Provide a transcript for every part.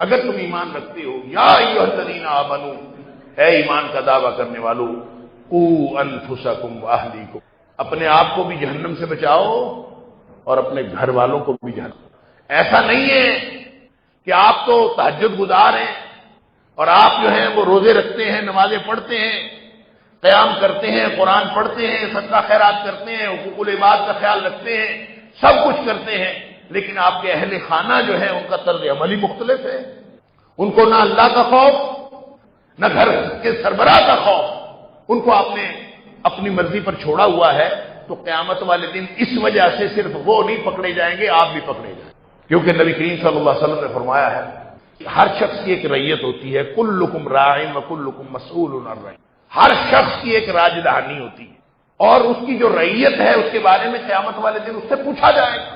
اگر تم ایمان رکھتے ہو، یا ایھا الذین آمنو، اے ایمان کا دعویٰ کرنے والو، قوا انفسکم واہلیکم، اپنے آپ کو بھی جہنم سے بچاؤ اور اپنے گھر والوں کو بھی جہنم۔ ایسا نہیں ہے کہ آپ تو تہجد گزار ہیں اور آپ جو ہیں وہ روزے رکھتے ہیں، نمازیں پڑھتے ہیں، قیام کرتے ہیں، قرآن پڑھتے ہیں، صدقہ خیرات کرتے ہیں، حقوق العباد کا خیال رکھتے ہیں، سب کچھ کرتے ہیں، لیکن آپ کے اہل خانہ جو ہے ان کا طرز عمل ہی مختلف ہے۔ ان کو نہ اللہ کا خوف، نہ گھر کے سربراہ کا خوف، ان کو آپ نے اپنی مرضی پر چھوڑا ہوا ہے، تو قیامت والے دن اس وجہ سے صرف وہ نہیں پکڑے جائیں گے، آپ بھی پکڑے جائیں گے۔ کیونکہ نبی کریم صلی اللہ علیہ وسلم نے فرمایا ہے کہ ہر شخص کی ایک رعیت ہوتی ہے، کلکم راع وکلکم مسئول عن رعیتہ، ہر شخص کی ایک راج دہانی ہوتی ہے، اور اس کی جو رعیت ہے اس کے بارے میں قیامت والے دن اس سے پوچھا جائے گا۔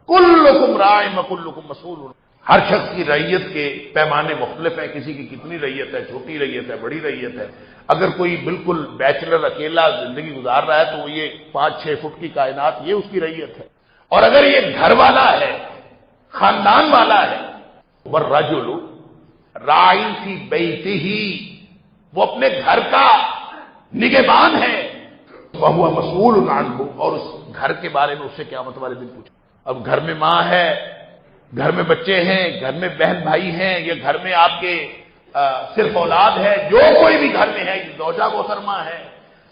کلکم راع وکلکم مسئول، ہر شخص کی رعیت کے پیمانے مختلف ہیں، کسی کی کتنی رعیت ہے، چھوٹی رعیت ہے، بڑی رعیت ہے۔ اگر کوئی بالکل بیچلر اکیلا زندگی گزار رہا ہے تو وہ یہ 5-6 فٹ کی کائنات، یہ اس کی رعیت ہے۔ اور اگر یہ گھر والا ہے، خاندان والا ہے، والرجل راع فی بیتہ، وہ اپنے گھر کا نگہبان ہے، وہو مسئول عنہ، اور اس گھر کے بارے میں اس سے قیامت والے دن پوچھا۔ اب گھر میں ماں ہے، گھر میں بچے ہیں، گھر میں بہن بھائی ہیں، یا گھر میں آپ کے صرف اولاد ہے، جو کوئی بھی گھر میں ہے، زوجہ محترمہ ہے،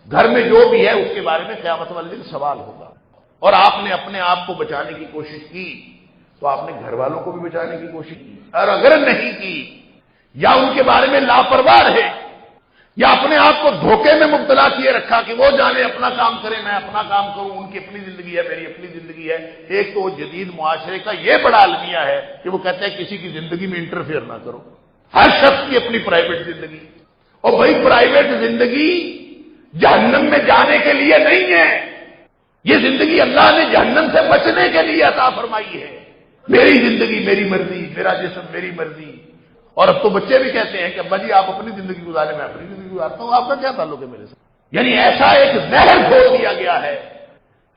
گھر میں جو بھی ہے اس کے بارے میں قیامت والے دن سوال ہوگا۔ اور آپ نے اپنے آپ کو بچانے کی کوشش کی تو آپ نے گھر والوں کو بھی بچانے کی کوشش کی، اور اگر نہیں کی، یا ان کے بارے میں لاپرواہ ہے، یا اپنے آپ کو دھوکے میں مبتلا کیے رکھا کہ وہ جانے اپنا کام کرے، میں اپنا کام کروں، ان کی اپنی زندگی ہے، میری اپنی زندگی ہے۔ ایک تو جدید معاشرے کا یہ بڑا المیہ ہے کہ وہ کہتے ہیں کسی کی زندگی میں انٹرفیئر نہ کرو، ہر شخص کی اپنی پرائیویٹ زندگی۔ اور بھائی پرائیویٹ زندگی جہنم میں جانے کے لیے نہیں ہے، یہ زندگی اللہ نے جہنم سے بچنے کے لیے عطا فرمائی ہے۔ میری زندگی میری مرضی، میرا جسم میری مرضی۔ اور اب تو بچے بھی کہتے ہیں کہ ابا جی آپ اپنی زندگی گزارے، میں اپنی زندگی گزارتا ہوں، آپ کا کیا تعلق ہے میرے ساتھ؟ یعنی ایسا ایک زہر کھول دیا گیا ہے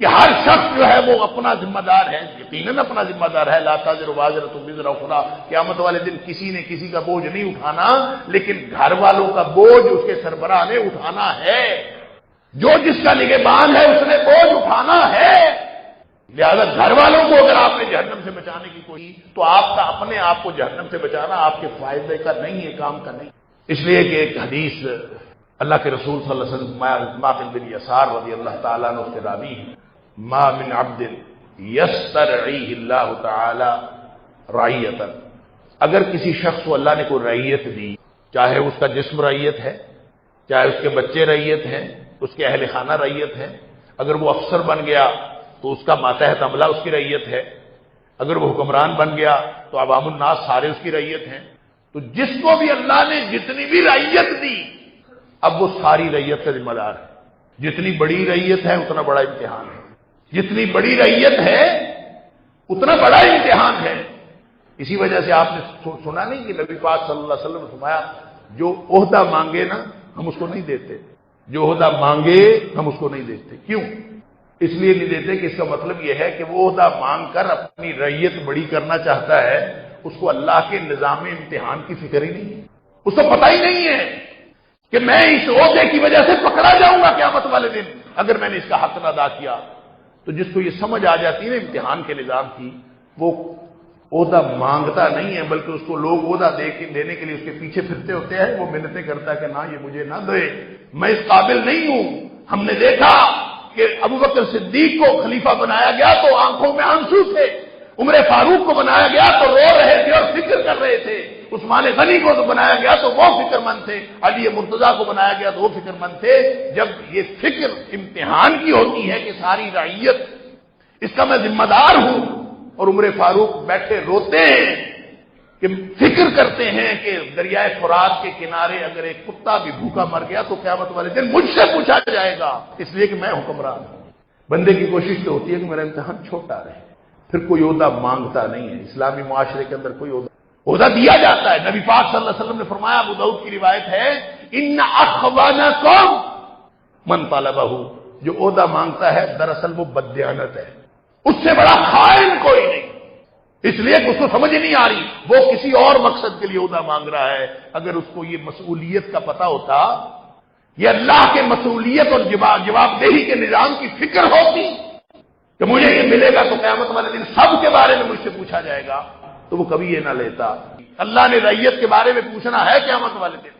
کہ ہر شخص جو ہے وہ اپنا ذمہ دار ہے، یقیناً اپنا ذمہ دار ہے، لا تزر وازرۃ وزر اخری، قیامت والے دن کسی نے کسی کا بوجھ نہیں اٹھانا، لیکن گھر والوں کا بوجھ اس کے سربراہ نے اٹھانا ہے، جو جس کا نگہبان ہے اس نے بوجھ اٹھانا ہے۔ لہذا گھر والوں کو اگر آپ نے جہنم سے بچانے کی کوشش تو آپ کا اپنے آپ کو جہنم سے بچانا آپ کے فائدے کا نہیں ہے، کام کا نہیں۔ اس لیے کہ ایک حدیث اللہ کے رسول صلی اللہ علیہ وسلم ماقل بن یسار رضی اللہ تعالیٰ عنہ سے راوی ہے، ما من عبد یسترعیہ اللہ تعالی رعیتا، اگر کسی شخص کو اللہ نے کوئی رعیت دی، چاہے اس کا جسم رعیت ہے، چاہے اس کے بچے رعیت ہیں، اس کے اہل خانہ رعیت ہے، اگر وہ افسر بن گیا تو اس کا ماتحت عملہ اس کی رعیت ہے، اگر وہ حکمران بن گیا تو عوام الناس سارے اس کی رعیت ہیں، تو جس کو بھی اللہ نے جتنی بھی رعیت دی اب وہ ساری رعیت کا ذمہ دار ہے۔ جتنی بڑی رعیت ہے اتنا بڑا امتحان ہے، جتنی بڑی رعیت ہے اتنا بڑا امتحان ہے۔ اسی وجہ سے آپ نے سنا نہیں کہ نبی پاک صلی اللہ علیہ وسلم نے فرمایا جو عہدہ مانگے نا ہم اس کو نہیں دیتے، جو عہدہ مانگے ہم اس کو نہیں دیتے۔ کیوں؟ اس لیے نہیں دیتے کہ اس کا مطلب یہ ہے کہ وہ عہدہ مانگ کر اپنی رعیت بڑی کرنا چاہتا ہے، اس کو اللہ کے نظام امتحان کی فکر ہی نہیں ہے، اس کو پتہ ہی نہیں ہے کہ میں اس عہدے کی وجہ سے پکڑا جاؤں گا قیامت والے دن اگر میں نے اس کا حق نہ ادا کیا۔ تو جس کو یہ سمجھ آ جاتی ہے نا امتحان کے نظام کی، وہ عہدہ مانگتا نہیں ہے بلکہ اس کو لوگ عہدہ دینے کے لیے اس کے پیچھے پھرتے ہوتے ہیں، وہ منتیں کرتا ہے کہ نہ یہ مجھے نہ دے، میں اس قابل نہیں ہوں۔ ہم نے دیکھا کہ ابوبکر صدیق کو خلیفہ بنایا گیا تو آنکھوں میں آنسو تھے، عمر فاروق کو بنایا گیا تو رو رہے تھے اور فکر کر رہے تھے، عثمان غنی کو بنایا گیا تو وہ فکر مند تھے، علی مرتضیٰ کو بنایا گیا تو وہ فکر مند تھے۔ جب یہ فکر امتحان کی ہوتی ہے کہ ساری رعیت اس کا میں ذمہ دار ہوں، اور عمر فاروق بیٹھے روتے ہیں کہ فکر کرتے ہیں کہ دریائے فرات کے کنارے اگر ایک کتا بھی بھوکا مر گیا تو قیامت والے دن مجھ سے پوچھا جائے گا، اس لیے کہ میں حکمران ہوں۔ بندے کی کوشش تو ہوتی ہے کہ میرا امتحان چھوٹا رہے، پھر کوئی عہدہ مانگتا نہیں ہے۔ اسلامی معاشرے کے اندر کوئی عہدہ دیا جاتا ہے۔ نبی پاک صلی اللہ علیہ وسلم نے فرمایا، ابو داؤد کی روایت ہے، ان اخوانکم من طلبہ، جو عہدہ مانگتا ہے دراصل وہ بددیانت ہے، اس سے بڑا خائن کوئی نہیں۔ اس لیے کہ اس کو سمجھ نہیں آ رہی، وہ کسی اور مقصد کے لیے عہدہ مانگ رہا ہے۔ اگر اس کو یہ مسئولیت کا پتہ ہوتا، یہ اللہ کے مسئولیت اور جواب دہی کے نظام کی فکر ہوتی کہ مجھے یہ ملے گا تو قیامت والے دن سب کے بارے میں مجھ سے پوچھا جائے گا، تو وہ کبھی یہ نہ لیتا۔ اللہ نے رعیت کے بارے میں پوچھنا ہے قیامت والے دن،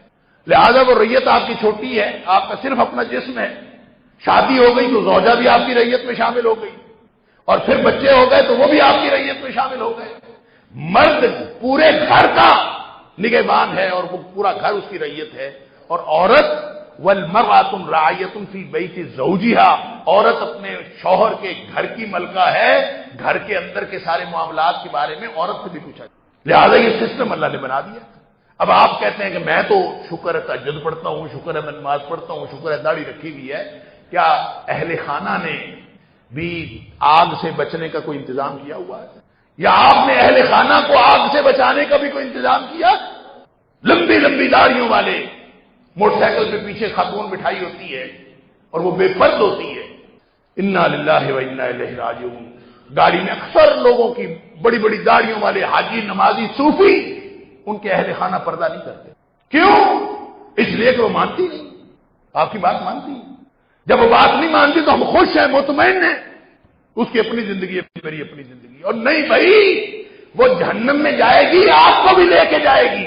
لہذا وہ رعیت آپ کی چھوٹی ہے، آپ کا صرف اپنا جسم ہے۔ شادی ہو گئی تو زوجہ بھی آپ کی رعیت میں شامل ہو گئی، اور پھر بچے ہو گئے تو وہ بھی آپ کی رعیت میں شامل ہو گئے۔ مرد پورے گھر کا نگہبان ہے اور وہ پورا گھر اس کی رعیت ہے، اور عورت والمرأۃ راعیۃ فی بیت زوجہا، عورت اپنے شوہر کے گھر کی ملکہ ہے، گھر کے اندر کے سارے معاملات کے بارے میں عورت سے بھی پوچھا جائے۔ لہذا یہ سسٹم اللہ نے بنا دیا۔ اب آپ کہتے ہیں کہ میں تو شکر ہے تہجد پڑھتا ہوں، شکر ہے میں نماز پڑھتا ہوں، شکر ہے داڑھی رکھی ہوئی ہے، کیا اہل خانہ نے بھی آگ سے بچنے کا کوئی انتظام کیا ہوا ہے؟ یا آپ نے اہل خانہ کو آگ سے بچانے کا بھی کوئی انتظام کیا؟ لمبی لمبی داڑھیوں والے موٹر سائیکل پہ پیچھے خاتون بٹھائی ہوتی ہے اور وہ بے پرد ہوتی ہے۔ انا للہ و انا الیہ راجعون۔ گاڑی میں اکثر لوگوں کی بڑی بڑی داڑھیوں والے حاجی، نمازی، صوفی، ان کے اہل خانہ پردہ نہیں کرتے۔ کیوں؟ اس لیے کہ وہ مانتی نہیں، آپ کی بات مانتی نہیں۔ جب وہ بات نہیں مانتی تو ہم خوش ہیں، مطمئن ہیں، اس کی اپنی زندگی ہے، میری اپنی زندگی، اور نہیں بھائی وہ جہنم میں جائے گی، آپ کو بھی لے کے جائے گی۔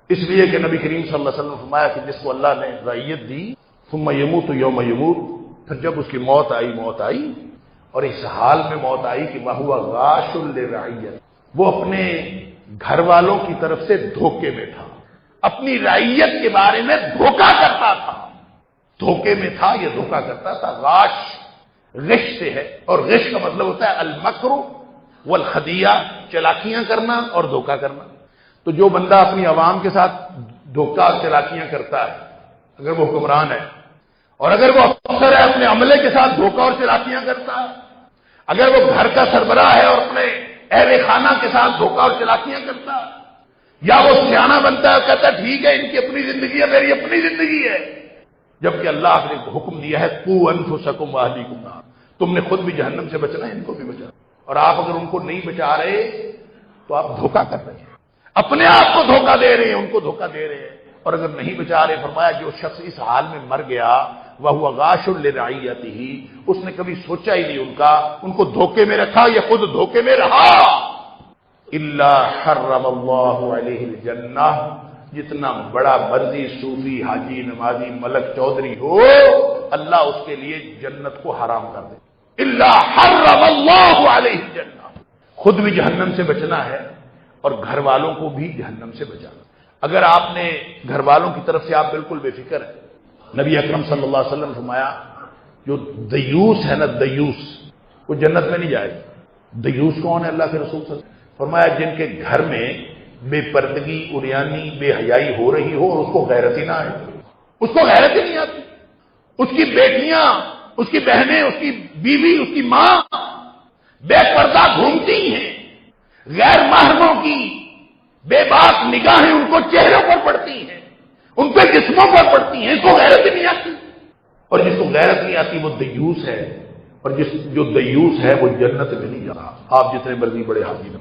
اس لیے کہ نبی کریم صلی اللہ علیہ وسلم نے فرمایا کہ جس کو اللہ نے رعیت دی، ثم یموت یوم یموت، پھر جب اس کی موت آئی اور اس حال میں موت آئی کہ وہو غاش لرعیت، وہ اپنے گھر والوں کی طرف سے دھوکے میں تھا، اپنی رعیت کے بارے میں دھوکہ کرتا تھا، دھوکے میں تھا، یہ دھوکہ کرتا تھا۔ غاش غش سے ہے، اور غش کا مطلب ہوتا ہے المکر والخدیعہ، چلاکیاں کرنا اور دھوکہ کرنا۔ تو جو بندہ اپنی عوام کے ساتھ دھوکہ اور چلاکیاں کرتا ہے، اگر وہ حکمران ہے، اور اگر وہ افسر ہے اپنے عملے کے ساتھ دھوکہ اور چلاکیاں کرتا ہے، اگر وہ گھر کا سربراہ ہے اور اپنے اہل خانہ کے ساتھ دھوکہ اور چلاکیاں کرتا ہے، یا وہ سیانہ بنتا ہے اور کہتا ہے ٹھیک ہے ان کی اپنی زندگی ہے، میری اپنی زندگی ہے، جبکہ اللہ نے حکم دیا ہے قوا انفسکم واہلیکم نار، تم نے خود بھی جہنم سے بچنا ہے، ان کو بھی بچانا، اور آپ اگر ان کو نہیں بچا رہے تو آپ دھوکہ کر رہے ہیں، اپنے آپ کو دھوکہ دے رہے ہیں، ان کو دھوکہ دے رہے ہیں۔ اور اگر نہیں بچا رہے، فرمایا جو شخص اس حال میں مر گیا وہو غاش لرعیتہ، اس نے کبھی سوچا ہی نہیں ان کو دھوکے میں رکھا یا خود دھوکے میں رہا، الا حرم اللہ علیہ الجنہ، جتنا بڑا مرضی صوفی، حاجی، نمازی، ملک، چودھری ہو، اللہ اس کے لیے جنت کو حرام کر دے۔ الا حرم اللہ علیہ الجنہ، خود بھی جہنم سے بچنا ہے اور گھر والوں کو بھی جہنم سے بچانا۔ اگر آپ نے گھر والوں کی طرف سے آپ بالکل بے فکر ہیں، نبی اکرم صلی اللہ علیہ وسلم نے فرمایا جو دیوس ہے نا، دیوس، وہ جنت میں نہیں جائے گا۔ دیوس کون ہے؟ اللہ کے رسول صلی اللہ علیہ وسلم فرمایا جن کے گھر میں بے پردگی، عریانی، بے حیائی ہو رہی ہو اور اس کو غیرت ہی نہ آئے، اس کو غیرت ہی نہیں آتی، اس کی بیٹیاں، اس کی بہنیں، اس کی بیوی، اس کی ماں بے پردہ گھومتی ہیں، غیر محرموں کی بے باک نگاہیں ان کو چہروں پر پڑتی ہیں، ان پہ جسموں پر پڑتی ہیں، اس کو غیرت ہی نہیں آتی، اور جس کو غیرت نہیں آتی وہ دیوس ہے، اور جو دیوس ہے وہ جنت میں نہیں جا رہا، آپ جتنے مرضی بڑے حاجی نہ۔